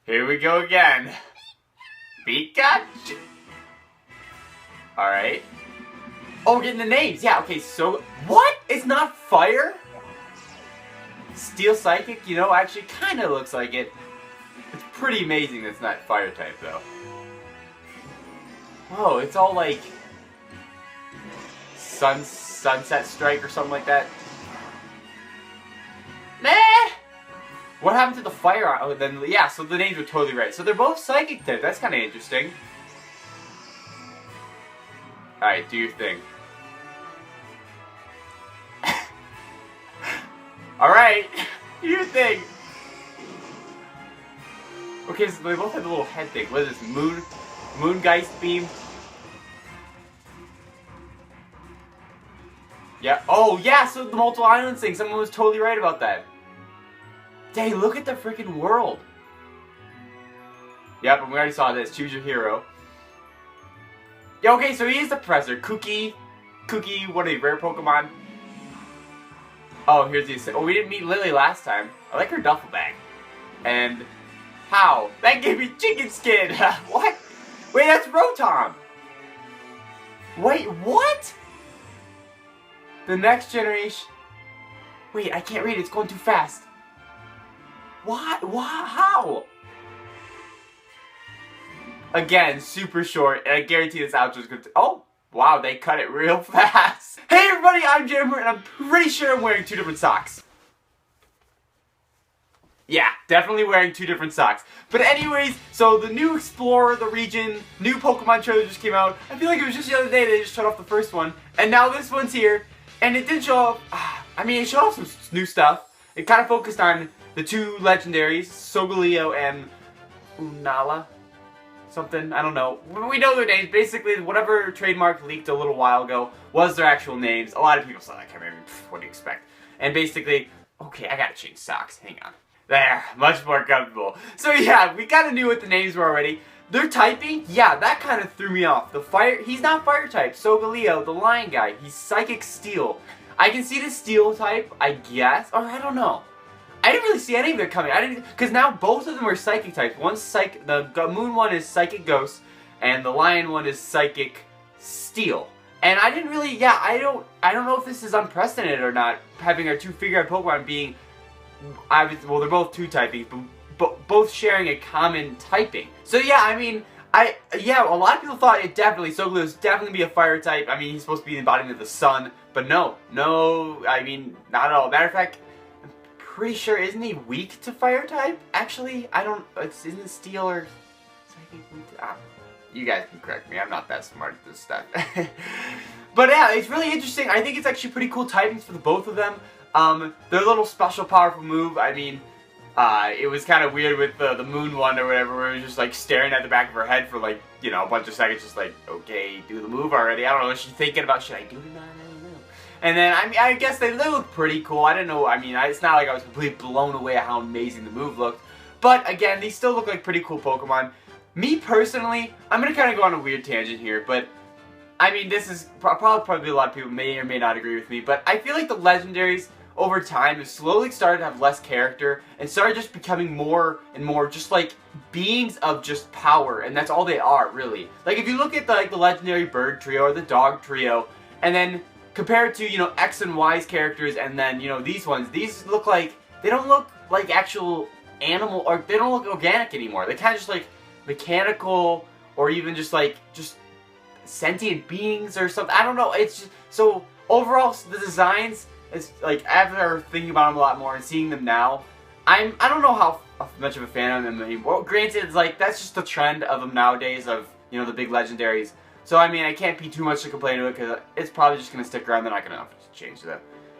Here we go again. Pikachu. Alright. Oh, we're getting the names. Yeah, okay, so... What? It's not fire? Steel Psychic? You know, actually kind of looks like it. It's pretty amazing that it's not fire type, though. Whoa, it's all like... Sunset Strike or something like that. Meh! What happened to the fire? Oh, then, yeah, so the names are totally right. So they're both psychic type. That's kind of interesting. Alright, do your thing. Alright, do your thing. Okay, so they both have the little head thing. What is this? Moongeist beam? Yeah. Oh, yeah, so the multiple islands thing. Someone was totally right about that. Dang, look at the freaking world. Yep, and we already saw this. Choose your hero. Yeah, okay, so he is the professor. Cookie, what are they, rare Pokemon? Oh, here's the... Oh, we didn't meet Lily last time. I like her duffel bag. And... How? That gave me chicken skin! What? Wait, that's Rotom! Wait, what? The next generation... Wait, I can't read it. It's going too fast. What? How? Again, super short, and I guarantee this outro is going to... Oh! Wow, they cut it real fast. Hey everybody, I'm Jammer, and I'm pretty sure I'm wearing two different socks. Yeah, definitely wearing two different socks. But anyways, so the new Explorer, the region, new Pokemon trailer just came out. I feel like it was just the other day they just shut off the first one. And now this one's here, and it did show off, I mean, it showed off some new stuff. It kind of focused on the two legendaries, Solgaleo and Unala. Something, I don't know. We know their names. Basically, whatever trademark leaked a little while ago was their actual names. A lot of people saw that coming. What do you expect? And basically, okay, I gotta change socks. Hang on. There, much more comfortable. So yeah, we kind of knew what the names were already. Their typing, yeah, that kind of threw me off. The fire, he's not fire type. Solgaleo, the lion guy, he's psychic steel. I can see the steel type, I guess, or I don't know. I didn't really see any of it coming. Because now both of them are psychic types. The moon one is psychic ghost, and the lion one is psychic steel. And I didn't really, yeah, I don't know if this is unprecedented or not. Having our two figure-out Pokemon being, well, they're both two typings, but both sharing a common typing. So yeah, I mean, yeah, a lot of people thought it definitely, Solgaleo's definitely be a fire type. I mean, he's supposed to be the embodiment of the sun, but no, I mean, not at all. Matter of fact, pretty sure, isn't he weak to fire type? Actually, I don't, isn't steel or psychic weak to, you guys can correct me, I'm not that smart at this stuff. But yeah, it's really interesting. I think it's actually pretty cool typings for the both of them. Their little special powerful move, I mean, it was kind of weird with the moon one or whatever, where it was just like staring at the back of her head for like, you know, a bunch of seconds, just like, okay, do the move already. I don't know, is she thinking about, should I do it or not? And then, I mean, I guess they look pretty cool. I don't know, I mean, it's not like I was completely blown away at how amazing the move looked. But, again, these still look like pretty cool Pokemon. Me, personally, I'm going to kind of go on a weird tangent here, but, I mean, this is, probably a lot of people may or may not agree with me, but I feel like the Legendaries, over time, have slowly started to have less character, and started just becoming more and more just, like, beings of just power, and that's all they are, really. Like, if you look at, the Legendary Bird Trio, or the Dog Trio, and then compared to, you know, X and Y's characters, and then, you know, these ones, these look like, they don't look like actual animal, or they don't look organic anymore. They kind of just like mechanical, or even just like, just sentient beings or something. I don't know, it's just, so overall, the designs, is like, after thinking about them a lot more and seeing them now, I don't know how much of a fan of them anymore. Granted, it's like, that's just the trend of them nowadays, of, you know, the big legendaries. So, I mean, I can't be too much to complain to it, because it's probably just going to stick around. They're not going to change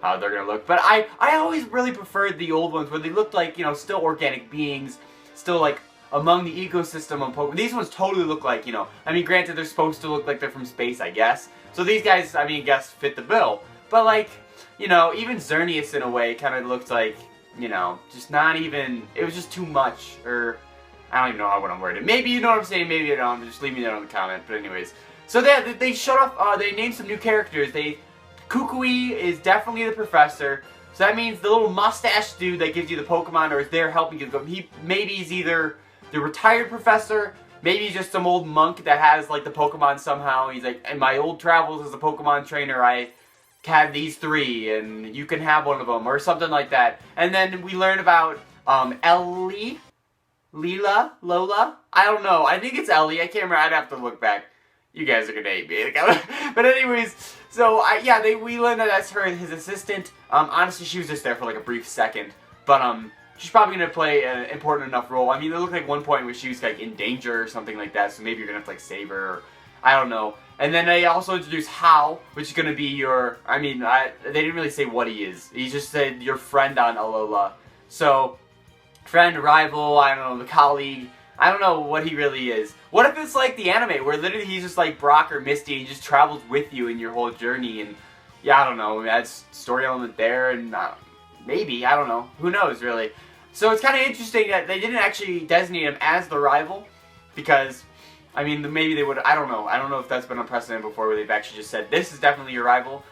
how they're going to look. But I always really preferred the old ones, where they looked like, you know, still organic beings, still, like, among the ecosystem of Pokemon. These ones totally look like, you know, I mean, granted, they're supposed to look like they're from space, I guess. So these guys, I mean, I guess, fit the bill. But, like, you know, even Xerneas, in a way, kind of looked like, you know, just not even, it was just too much, or, I don't even know what I'm wording. Maybe you know what I'm saying, maybe you don't, just leave me there in the comment, but anyways. So they showed off, they named some new characters. Kukui is definitely the professor. So that means the little mustache dude that gives you the Pokemon, or is there helping you, maybe he's either the retired professor, maybe just some old monk that has like the Pokemon somehow. He's like, in my old travels as a Pokemon trainer, I have these 3, and you can have one of them, or something like that. And then we learn about Ellie, Lola. I don't know. I think it's Ellie. I can't remember. I'd have to look back. You guys are gonna hate me. But anyways, so we learned that that's his assistant. Honestly, she was just there for like a brief second, but she's probably gonna play an important enough role. I mean, there looked like one point where she was like in danger or something like that, so maybe you're gonna have to like save her, or I don't know. And then they also introduced Hal, which is gonna be your, they didn't really say what he is. He just said your friend on Alola. So, friend, rival, I don't know, the colleague. I don't know what he really is. What if it's like the anime, where literally he's just like Brock or Misty, and he just travels with you in your whole journey, and yeah, I don't know, that's story element there, and maybe, I don't know, who knows really. So it's kind of interesting that they didn't actually designate him as the rival, because, I mean, maybe they would, I don't know if that's been a precedent before where they've actually just said, this is definitely your rival.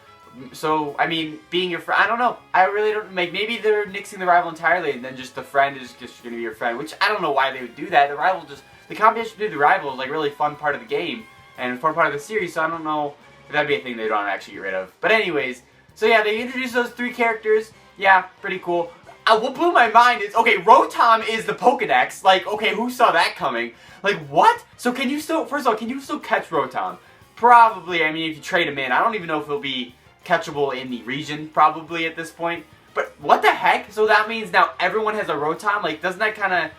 So, I mean, being your friend, I don't know. I really don't, maybe they're nixing the rival entirely, and then just the friend is just going to be your friend, which I don't know why they would do that. The competition between the rival is like really fun part of the game, and fun part of the series, so I don't know if that'd be a thing they'd want to actually get rid of. But anyways, so yeah, they introduced those 3 characters. Yeah, pretty cool. What blew my mind is, okay, Rotom is the Pokedex. Like, okay, who saw that coming? Like, what? So can you still, first of all, can you still catch Rotom? Probably, I mean, if you trade him in. I don't even know if he'll be catchable in the region, probably, at this point. But what the heck? So that means now everyone has a Rotom? Like, doesn't that kind of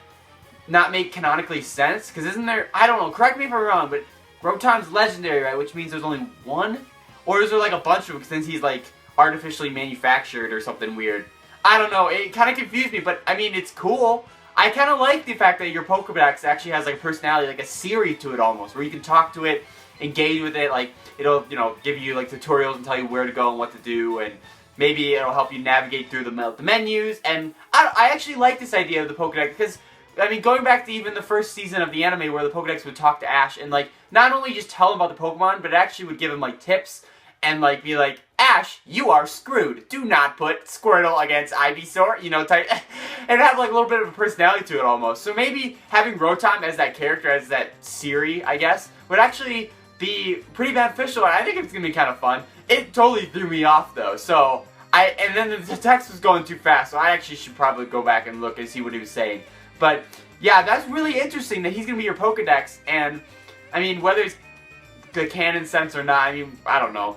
not make canonically sense? Because isn't there, I don't know, correct me if I'm wrong, but Rotom's legendary, right? Which means there's only one? Or is there like a bunch of them since he's like artificially manufactured or something weird? I don't know, it kind of confused me, but I mean, it's cool. I kind of like the fact that your Pokedex actually has like a personality, like a Siri to it almost, where you can talk to it, engage with it, like it'll, you know, give you like tutorials and tell you where to go and what to do, and maybe it'll help you navigate through the menus. And I actually like this idea of the Pokedex, because I mean, going back to even the first season of the anime where the Pokedex would talk to Ash and like not only just tell him about the Pokemon, but it actually would give him like tips and like be like, Ash, you are screwed. Do not put Squirtle against Ivysaur, you know, type, and have like a little bit of a personality to it almost. So maybe having Rotom as that character, as that Siri, I guess, would actually be pretty beneficial, and I think it's gonna be kind of fun. It totally threw me off though, so and then the text was going too fast, so I actually should probably go back and look and see what he was saying. But yeah, that's really interesting that he's gonna be your Pokedex, and I mean, whether it's the canon sense or not, I mean, I don't know.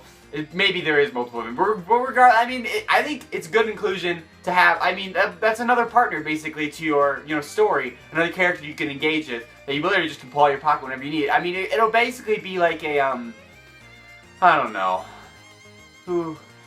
Maybe there is multiple of them, but regardless, I mean, I think it's good inclusion to have. I mean, that's another partner basically to your, you know, story, another character you can engage with that you literally just can pull out your pocket whenever you need it. I mean, it'll basically be like a I don't know,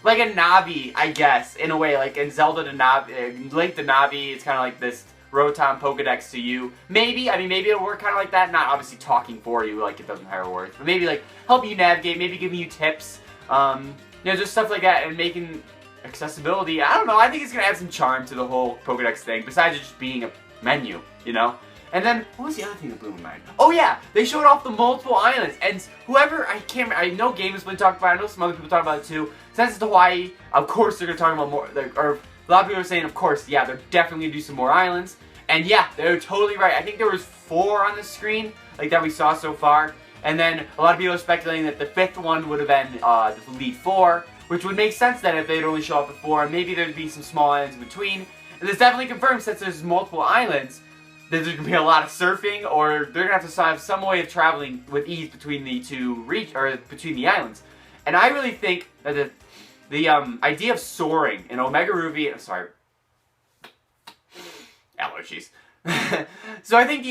like a Navi, I guess, in a way, like in Zelda to Navi, Link to Navi. It's kind of like this Rotom Pokedex to you. Maybe, I mean, maybe it'll work kind of like that. Not obviously talking for you like it does in Hyrule Warriors, but maybe like help you navigate, maybe giving you tips. You know, just stuff like that, and making accessibility, I don't know, I think it's going to add some charm to the whole Pokedex thing, besides just being a menu, you know? And then, what was the other thing that blew my mind? Oh yeah, they showed off the multiple islands, and whoever, I know Game has been talking about it, I know some other people talk about it too. Since it's Hawaii, of course they're going to talk about more, or a lot of people are saying, of course, yeah, they're definitely going to do some more islands. And yeah, they're totally right. I think there was 4 on the screen, like that we saw so far. And then a lot of people are speculating that the 5th one would have been the Elite 4, which would make sense then if they'd only show off the 4, and maybe there'd be some small islands in between. And it's definitely confirmed, since there's multiple islands, that there's going to be a lot of surfing, or they're going to have to have some way of traveling with ease between the between the islands. And I really think that the idea of soaring in Omega Ruby, allergies. So I think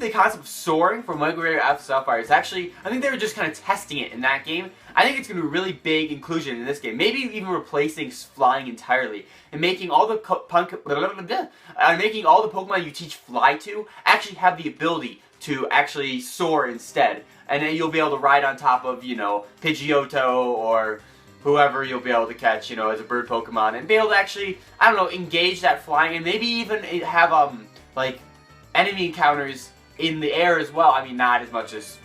the concept of soaring from Omega Ruby F Sapphire is actually, I think they were just kind of testing it in that game. I think it's going to be a really big inclusion in this game. Maybe even replacing flying entirely and making all the Pokemon you teach Fly to actually have the ability to actually soar instead. And then you'll be able to ride on top of, you know, Pidgeotto or whoever you'll be able to catch, you know, as a bird Pokemon, and be able to actually, I don't know, engage that flying, and maybe even have like enemy encounters in the air as well. I mean, not as much as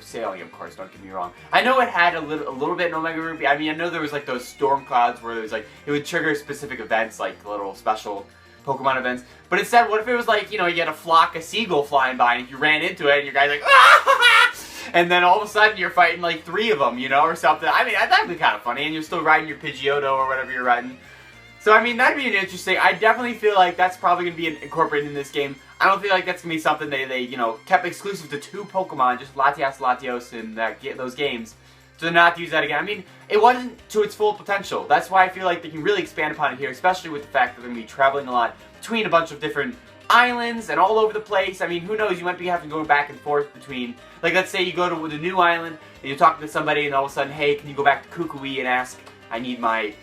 sailing, of course, don't get me wrong. I know it had a little bit in Omega Ruby. I mean, I know there was like those storm clouds where there was like, it would trigger specific events, like little special Pokemon events. But instead, what if it was like, you know, you had a flock of seagull flying by, and if you ran into it, and your guy's like, ah! And then all of a sudden you're fighting like 3 of them, you know, or something. I mean, that'd be kind of funny, and you're still riding your Pidgeotto or whatever you're riding. So, I mean, that'd be an interesting. I definitely feel like that's probably going to be incorporated in this game. I don't feel like that's going to be something they, you know, kept exclusive to 2 Pokemon, just Latias, Latios in those games. So not to use that again. I mean, it wasn't to its full potential. That's why I feel like they can really expand upon it here, especially with the fact that they're going to be traveling a lot between a bunch of different islands and all over the place. I mean, who knows, you might be having to go back and forth between, like, let's say you go to the new island and you're talking to somebody and all of a sudden, hey, can you go back to Kukui and ask, I need my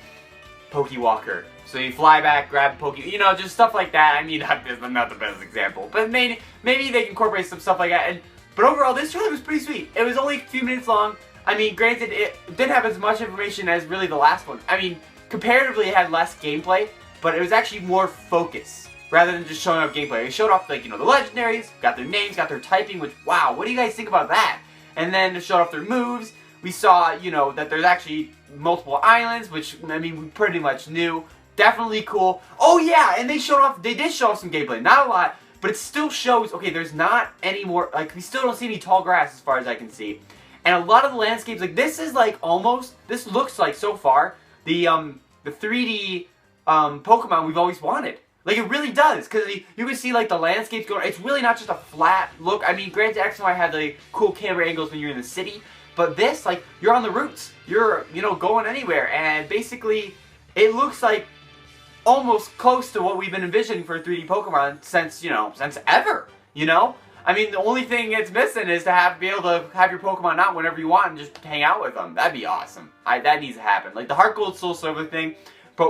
Pokewalker. So you fly back, grab Poke, you know, just stuff like that. I mean, not the best example, but maybe they can incorporate some stuff like that. But overall, this trailer was pretty sweet. It was only a few minutes long. I mean, granted, it didn't have as much information as really the last one. I mean, comparatively, it had less gameplay, but it was actually more focus rather than just showing off gameplay. It showed off, like, you know, the legendaries, got their names, got their typing, which, wow, what do you guys think about that? And then it showed off their moves. We saw, you know, that there's actually multiple islands, which, I mean, we pretty much knew. Definitely cool. Oh, yeah, and they did show off some gameplay. Not a lot, but it still shows, okay, there's not any more, like, we still don't see any tall grass as far as I can see. And a lot of the landscapes, like, this is, like, almost, this looks like, so far, the 3D Pokemon we've always wanted. Like, it really does, because you can see, like, the landscapes going, it's really not just a flat look. I mean, granted, X and Y had, like, cool camera angles when you're in the city, but this, like, you're on the routes. You're, you know, going anywhere, and basically, it looks like almost close to what we've been envisioning for 3D Pokemon since, you know, since ever, you know? I mean, the only thing it's missing is to be able to have your Pokemon out whenever you want and just hang out with them. That'd be awesome. That needs to happen. Like, the Heart Gold Soul Silver thing,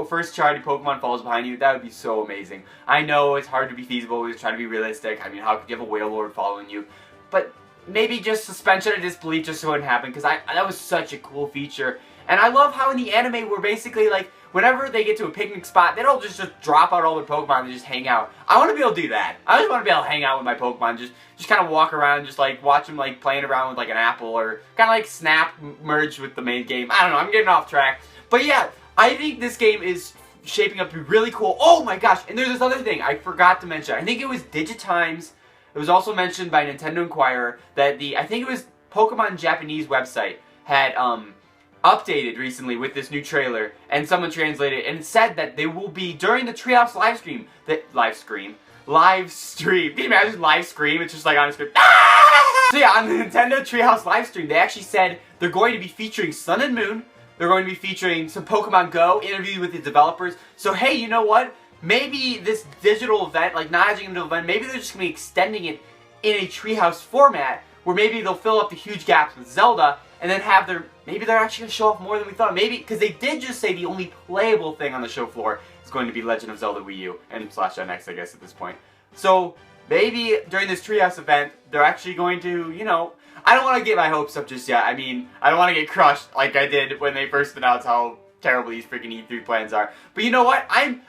first charity Pokemon falls behind you, that would be so amazing. I know it's hard to be feasible, we're trying to be realistic. I mean, how could you have a Wailord following you? But maybe just suspension of disbelief just so it wouldn't happen, because that was such a cool feature. And I love how in the anime we're basically, like, whenever they get to a picnic spot, they don't just drop out all their Pokemon and just hang out. I want to be able to do that. I just want to be able to hang out with my Pokemon, just kind of walk around, just like watch them like playing around with like an apple, or kind of like Snap merged with the main game. I don't know, I'm getting off track. But yeah, I think this game is shaping up to be really cool. Oh my gosh, and there's this other thing I forgot to mention. I think it was Digitimes. It was also mentioned by Nintendo Inquirer that I think it was Pokemon Japanese website had updated recently with this new trailer, and someone translated it, and it said that they will be during the Treehouse live stream. Can you imagine live stream? It's just like on a screen. Ah! So yeah, on the Nintendo Treehouse live stream, they actually said they're going to be featuring Sun and Moon. They're going to be featuring some Pokemon Go, interview with the developers. So hey, you know what? Maybe this digital event, like not a digital event, maybe they're just going to be extending it in a Treehouse format, where maybe they'll fill up the huge gaps with Zelda, and then have maybe they're actually going to show off more than we thought. Maybe, because they did just say the only playable thing on the show floor is going to be Legend of Zelda Wii U, and /NX, I guess, at this point. So, maybe during this Treehouse event, they're actually going to, you know, I don't want to get my hopes up just yet. I mean, I don't want to get crushed like I did when they first announced how terrible these freaking E3 plans are. But you know what? I'm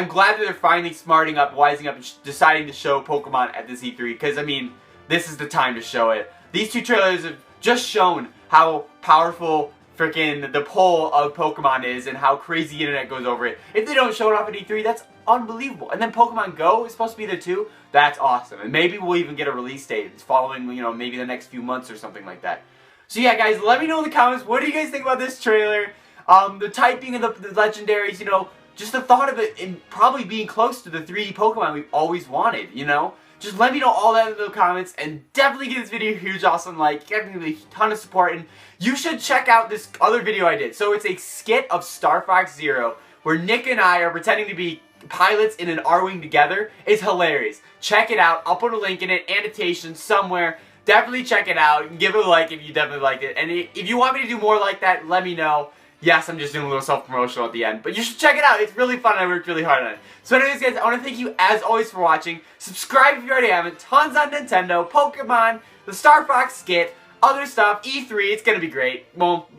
glad that they're finally smarting up, wising up, and deciding to show Pokemon at this E3, because, I mean, this is the time to show it. These 2 trailers have just shown how powerful freaking the pull of Pokemon is and how crazy the internet goes over it. If they don't show it off at E3, that's unbelievable. And then Pokemon Go is supposed to be there too. That's awesome. And maybe we'll even get a release date. It's following, you know, maybe the next few months or something like that. So yeah, guys, let me know in the comments, what do you guys think about this trailer? The typing of the legendaries, you know, just the thought of it in probably being close to the 3D Pokemon we've always wanted, you know? Just let me know all that in the comments, and definitely give this video a huge awesome like, give me a ton of support, and you should check out this other video I did. So it's a skit of Star Fox Zero, where Nick and I are pretending to be pilots in an R-Wing together. It's hilarious. Check it out. I'll put a link in it, annotation somewhere. Definitely check it out, and give it a like if you definitely liked it. And if you want me to do more like that, let me know. Yes, I'm just doing a little self-promotional at the end, but you should check it out. It's really fun, and I worked really hard on it. So anyways, guys, I want to thank you, as always, for watching. Subscribe if you already haven't. Tons on Nintendo, Pokemon, the Star Fox skit, other stuff, E3. It's going to be great. Well,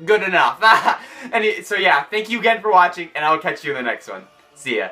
good enough. So yeah, thank you again for watching, and I'll catch you in the next one. See ya.